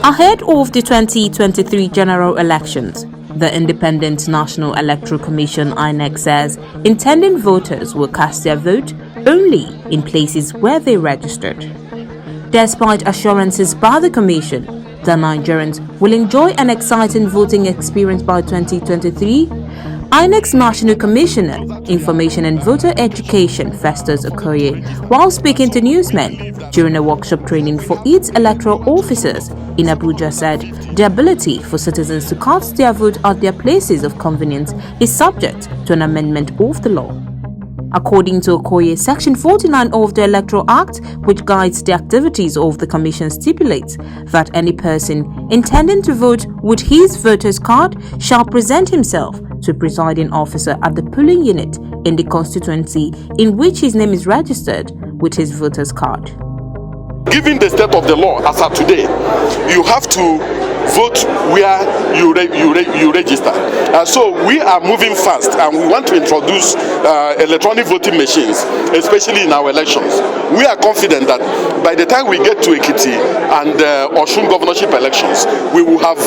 Ahead of the 2023 general elections, the Independent National Electoral Commission (INEC) says intending voters will cast their vote only in places where they registered. Despite assurances by the Commission that Nigerians will enjoy an exciting voting experience by 2023, INEC's National Commissioner, Information and Voter Education, Festus Okoye, while speaking to newsmen during a workshop training for its electoral officers in Abuja, said the ability for citizens to cast their vote at their places of convenience is subject to an amendment of the law. According to Okoye, Section 49 of the Electoral Act, which guides the activities of the Commission, stipulates that any person intending to vote with his voter's card shall present himself to a presiding officer at the polling unit in the constituency in which his name is registered with his voter's card. Given the state of the law as of today, you have to vote where you register. So we are moving fast, and we want to introduce electronic voting machines, especially in our elections. We are confident that by the time we get to Ekiti and Osun governorship elections, we will have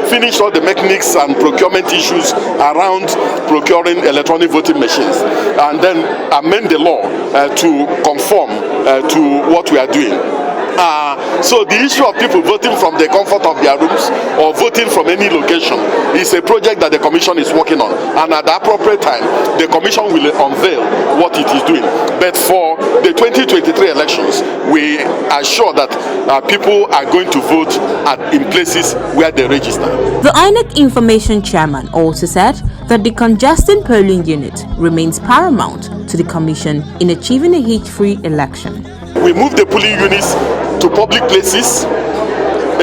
finished all the mechanics and procurement issues around procuring electronic voting machines, and then amend the law to conform to what we are doing. So the issue of people voting from the comfort of their rooms or voting from any location is a project that the Commission is working on, and at the appropriate time the Commission will unveil what it is doing. But for the 2023 elections, we are sure that people are going to vote in places where they register. The INEC Information Chairman also said that the congesting polling unit remains paramount to the Commission in achieving a hitch-free election. We move the polling units to public places,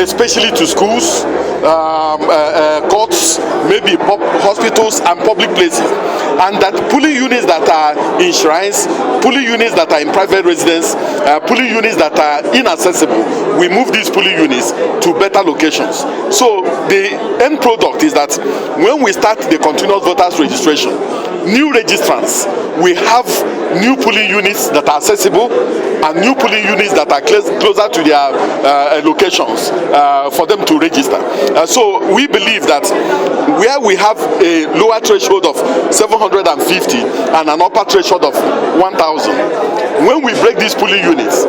especially to schools, courts, maybe hospitals and public places, and that polling units that are in shrines, polling units that are in private residence, polling units that are inaccessible, we move these polling units to better locations. So the end product is that when we start the continuous voters registration, new registrants, we have new polling units that are accessible and new polling units that are closer to their locations for them to register. So we believe that where we have a lower threshold of 750 and an upper threshold of 1,000, when we break these polling units,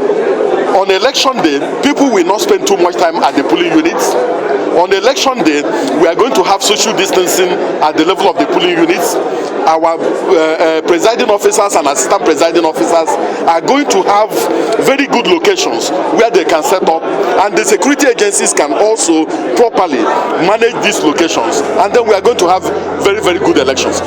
on election day, people will not spend too much time at the polling units. On election day, we are going to have social distancing at the level of the polling units. Our presiding officers and assistant presiding officers are going to have very good locations where they can set up, and the security agencies can also properly manage these locations, and then we are going to have very, very good elections.